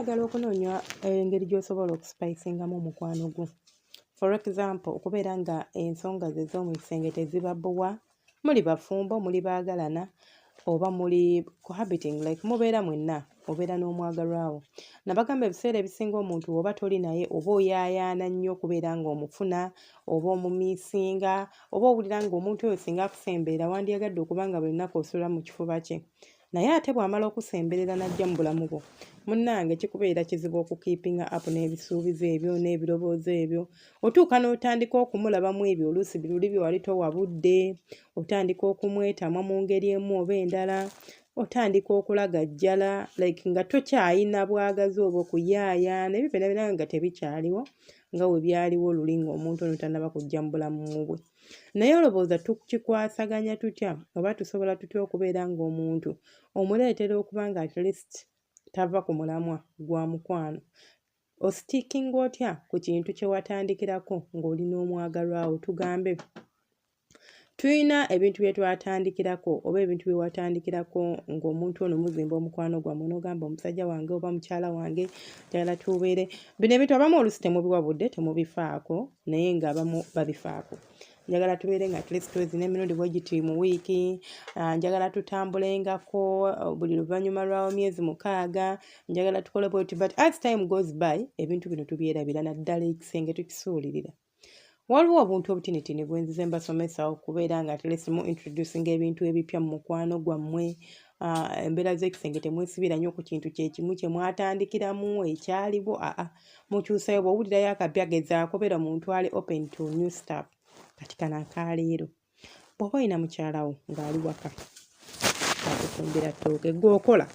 oyagala okunoonya engeri gy'osobola okusipayisingamu omukwano gwo. For example, okubeera nga ensonga ze z'omu kisenge tezibabbuwa, muli bafumbo, muli baagalana, oba muli cohabiting, like mubeera mwenna, obeera n'omwagalwawo. Nabagamba ebiseera ebisinga omuntu oba toli naye oba oyaayaana nnyo okubeera ng'omufuna, oba omumiisinga, oba owulira ng'omuntu oyo singa akusemberera wandyagadde okuba nga buli lunaku osula mu kifuba kye. Naye ate bw'amala okusemberera n'ajja mu bulamu bwo, munnange kikubeera kizibu okukiipinga up n'ebisuubizo ebyo n'ebirowoozo ebyo. Otuuka n'otandika okumulabamu ebyo oluusi biruli bye wali towabudde, otandika okumwetamwa mu ngeri emu oba endala, otandika okulagajjala like nga tokyayina bwagazi oba okuyaayaana, ebyo byonna nga tebikyaliwo nga we byaliwo luli ng'omuntu ono tannaba kujja mu bulamu bwe. Naye olowooza tukikwasaganya tutya oba tusobola tutya okubeera ng'omuntu omuleetera okuba nga at least tava ku mulamwa gwa mukwano? Ositiikinga otya ku kintu kye watandikirako ng'oli n'omwagalwawo? Tugambe tulina ebintu bye twatandikirako oba ebintu bye watandikirako ng'omuntu ono muzimba omukwano gwammwe n'ogamba omusajja wange oba mukyala wange njagala tubeere. Bino ebintu abamu oluusi temubiwabudde, temubifaako, naye ng'abamu babifaako. Njagala tubeere nga at least twezina emirundi bwe giti mu wiiki, njagala tutambulengako buli luvannyuma lwa myezi 6, njagala tukole bweti. But as time goes by, ebintu bino tubyerabira naddala ekisenge tukisuulirira. Waliwo obuntu obutinitini bwe nzize mbasomesa okubeera nga at least mu introducing ebintu ebipya mu mukwano gwammwe. Embeera z'ekisenge temwesibira nnyo ku kintu kye kimu kye mwatandikiramu ekyaliwo, mukyusayo. Bw'owulirayo akapya gezaako beera omuntu ali open to new stuff. Kati kano akaleero bw'oba olina mukyalawo ng'ali waka akufumbira ttooke gw'okola,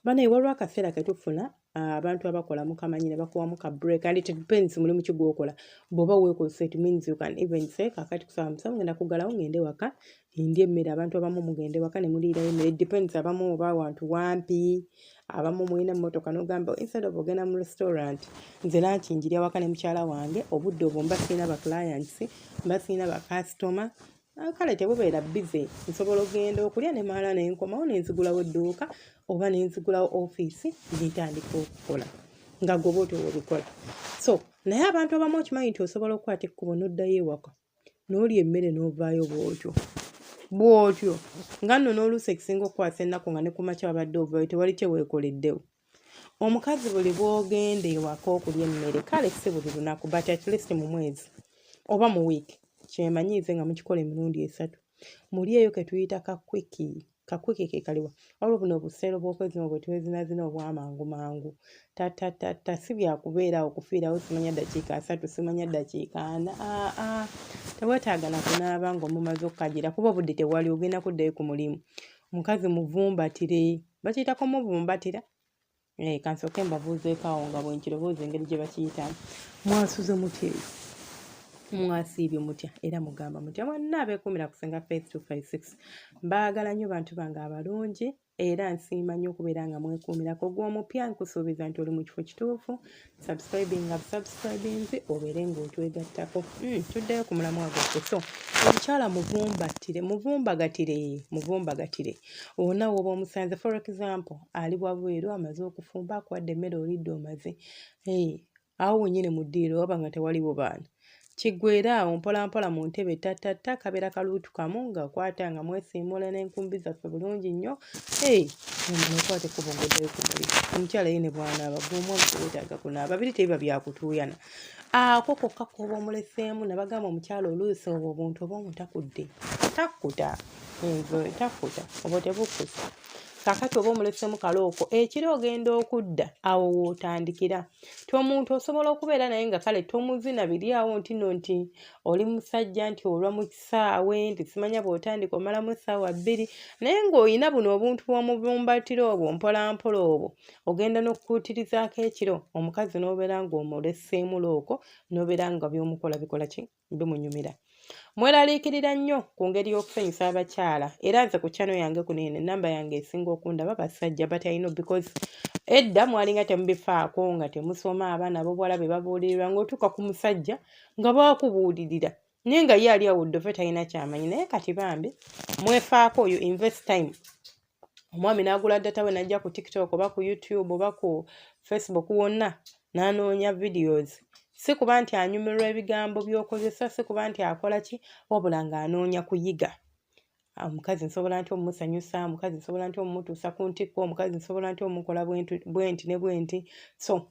banaye waliwo akaseera ke tufuna abantu abakola mukamanyi ne bakuwamu ka break, and it depends mulimu ki gw'okola. Bw'oba weekozesa it means you can even say kakati kusaba musawo ngenda kuggalawo ngende waka ndye emmere. Abantu abamu mugende waka ne muliirayo emmere. It depends, abamu oba wantu wampi, abamu mulina mmotoka n'ogamba instead of ogenda mu restaurant, nze lanchi njirya waka ne mukyala wange, obudde obwo mba sirina ba clients, mba sirina ba customer, kale tebubeera busy. Nsobola ogenda okulya ne mala ne nkomawo ne nzigulawo edduuka oba ne nzigulawo ofiisi ne ntandika okukola nga gwe bw'otyo bw'obikola. So naye abantu abamu okimanyi nti osobola okukwata ekkubo n'oddayo ewaka n'olya emmere n'ovaayo bw'otyo nga nno n'oluusi ekisinga okukwasa ennaku nga ne ku makya wabadde ovaayo tewali kye weekoleddewo. Omukazi buli bw'ogenda ewaka okulya emmere, kale si buli lunaku but at least mu mwezi oba mu wiiki, kyemanyiize nga mukikola emirundi 3, mulyeyo ke tuyita kakwiki ke kaliwa. Waliwo buno obuseero bw'okwezima bwe twezinazina obw'amangu mangu. Si byakubeera okufiirawo simanya ddakiika 3, simanya ddakiika 4. Teweetaaga na kunaaba ng'omumaze okukagira kuba obudde tewali, ogenda kuddayo ku mulimu. Omukazi muvumbatire, bakiyitako muvumbatira. Kansooke mbabuuzeeko awo nga bwe nkirowooza engeri gye bakiyitamu. Mwasuze mutya eyo? Mwasiibye mutya era mugamba mutya? Mwenna abeekuumira kusenga Faith 256. Mbaagala nnyo bantu bange abalungi era nsiima nnyo okubeera nga mwekuumirako. Gw'omupya nkusuubiza nti oli mu kifo kituufu. Subscribinzi obeere ng'otwegattako. Tuddeyo ku mulamwa gwaffe. So omukyala muvumbagatire. Wonna w'oba omusanze, for example, ali wabweru amaze okufumba, akuwadde emmere olidde omaze. Awo wennyini mu ddiiro oba nga tewaliwo baana. Kiggweera awo mpolampola mu ntebe tattatta, kabeera kaluutu kamu nga kwata nga mwesiimula n'enkumbi zaffe bulungi nnyo. Omwana okwata ekkubo ng'oddayo ku mulimu. Omukyala ye ne bw'anaaba gw'omwavu teweetaaga kunaaba, biri tebiba byakutuuyana. Ako kokka k'oba omuleseemu ne bagamba omukyala oluusi obwo obuntu oba omutakudde. Takkuta oba tebukkusa. Kakati oba omuleseemu kalooko ekiro ogenda okudda awo w'otandikira. Omuntu osobola okubeera naye nga kale tomuzina biri awo nti oli musajja nti olwa mu kisaawe nti simanya bw'otandika omalamu essaawa 2, naye ng'olina buno obuntu bw'omuvumbatira obwo mpolampola obwo ogenda n'okukuutirizaako ekiro. Omukazi n'obeera ng'omuleseemu looko n'obeera nga by'omukola bikola ki? Bimunyumira. Mweraliikirira nnyo ku ngeri y'okusanyusa abakyala era nze ku channel yange kuno eno ennamba yange esinga okundaba basajja but I know because edda mwalinga temubifaako nga temusoma abaana b'obuwala be babuulirirwa ng'otuuka ku musajja nga baakubuulirira naye nga ye ali awudde ofe talina kyamanyi. Naye kati bambi mwefaako, you invest time. Omwami n'agula data we n'ajja ku TikTok oba ku YouTube oba ku Facebook wonna n'anoonya videos. Si kuba nti anyumirwa ebigambo by'okozesa, si kuba nti akola ki, wabula ng'anoonya kuyiga. Omukazi nsobola ntya omusanyusa, omukazi nsobola ntya omutuusa ku ntikko, omukazi nsobola ntya omukola bwenti ne bwenti. So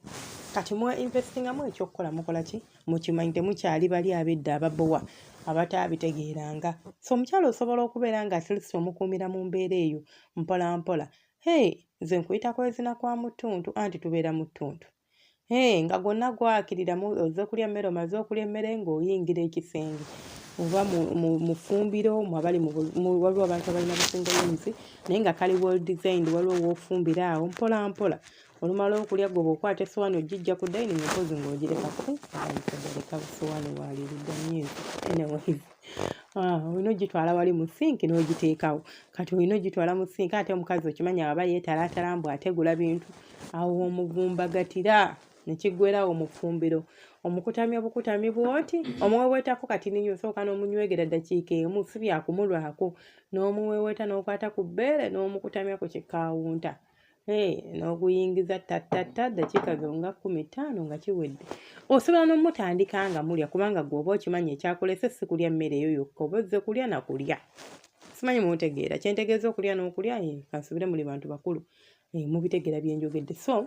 kati mwe investingamu ekyokukola mukola ki, mukimanyi temukyali bali abedda ababbowa abataabitegera. So omukyalo osobola okubeera nga at least omukuumira mu mbeera eyo mpola mpola. Nze nkuyita kwezina kwa mu ttuntu, anti tubeera mu ttuntu. Nga gwonna gwakiriramu ozze kulya mmere, omaze okulya emmere ng'oyingira ekisenge. Oba mu ffumbiro waliwo abantu abalina businga yinzi naye nga kali well designed, waliwo w'ofumbira awo mpola mpola. Olumala okulya gwe bw'okwata essowaani ogijja ku dining mpozi ng'ogirekako. Leka essowaani waalirudda nnyingi. Anyways, olina ogitwala wali mu sinki n'ogiteekawo. Kati olina ogitwala mu sinki ate omukazi okimanya aba yeetalaatala mbu ategula bintu. Awo omuvumbagatira ne kiggweerawo mu ffumbiro. Omukutamya obukutami bw'oti, omuweweetako kati niyo osooka n'omunywegera ddakiika emu, si byakumulwako. N'omuweweeta n'okwata ku bbeere n'omukutamya ku kikaawunta. N'oguyingiza tattata ddakiika zonga 15 nga kiwedde. Osobola n'omutandika nga mulya kubanga gw'oba okimanyi ekyakulese si kulya mmere eyo yokka, oba ozze kulya na kulya. Simanyi mutegeera. Kyentegeeza okulya n'okulya, kansubire muli bantu bakulu. Mubitegeera bye njogedde. So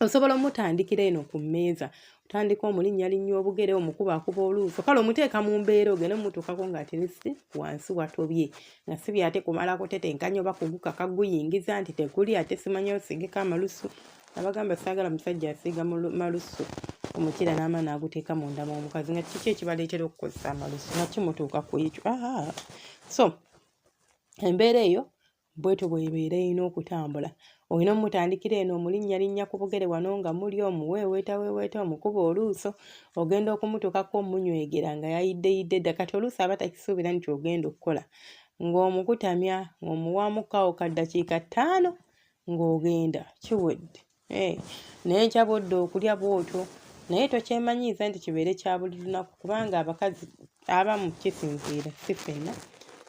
osobola omutandikira eno ku mmeeza. Otandika omulinnyalinnya obugere, omukuba oluuso. Kale omuteeka mu mbeera ogende mutuukako nga atirisi wansi watobye. Nga si byate kumala kutetenkanya oba kugukaka guyingiza nti tekuli ate simanyi osiigeko amalusu. Abagamba saagala musajja asiiga malusu omukira n'amaani aguteeka munda mw'omukazi. Nga kiki ekibaleetera okukozesa amalusu? Nga kimutuuka ku ekyo. So embeera eyo bwetyo bw'ebeera erina okutambula. Olina omutandikira eno omulinnyalinnya ku bugere wano nga muli omuweeweeta omukuba oluuso. Ogenda okumutuukako omunywegera nga yayidde dda. Kati oluuso aba takisuubira nti ogenda okukola. Ng'omukutamya ng'omuwaamukawo ka ddakiika 5 ng'ogenda kiwedde. Naye kyabodde okulya bw'otyo. Naye tokyemanyiiza nti kibeere kya buli lunaku kubanga abakazi abamu kisinziira si ffenna.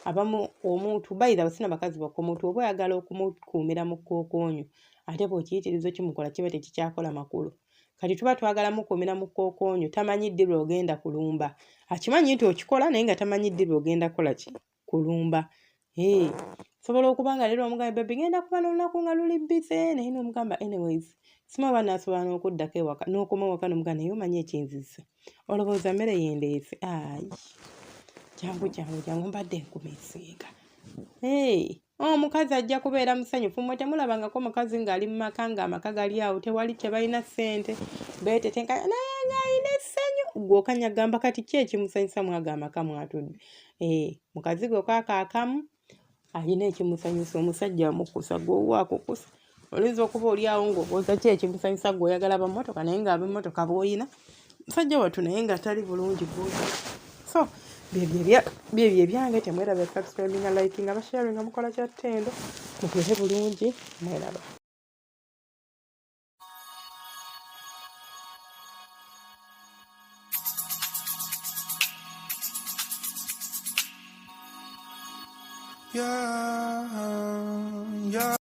Abamu omuntu bayira basina bakazi bakko, omuntu oba oyagala okumukuumira mu kkookoonyo ate bw'okiyitiriza kimukola kiba tekikyakola makulu. Kati tuba twagala mukuumira mu kkookoonyo tamanyi ddi lw'ogenda kulumba. Akimanyi nti okikola naye nga tamanyi ddi lw'ogenda kukola ki? Kulumba. Sobola okuba nga leero omugamba baby genda kuba n'olunaku nga luli bize naye n'omugamba anyways sima oba naasobola n'okuddako ewaka n'okoma ewaka n'omugamba naye omanyi ekinzizza. Olowooza mmere yendeese? Jangu mbadde nkumiisiiga. Omukazi ajja kubeera musanyufu. Mmwe temulabangako mukazi ng'ali mu maka ng'amaka gali awo tewali tebalina ssente beetetenkanya naye ng'alina essanyu. Gwe okanyagamba kati ki ekimusanyusa mwago amaka mwatudde? Mukazi gwe kaakaakamu alina ekimusanyusa. Omusajja amukusa gwe akukusa. Oyinza okuba oli awo ng'obuuza ki ekimusanyusa gwe oyagala bammotoka naye ng'ab'emmotoka bw'oyina musajja wattu naye nga tali bulungi bw'oyina. So byebyo ebyange temweraba subscribinga likinga basharinga mukola kya ttendo mubeere bulungi mweraba. Yeah.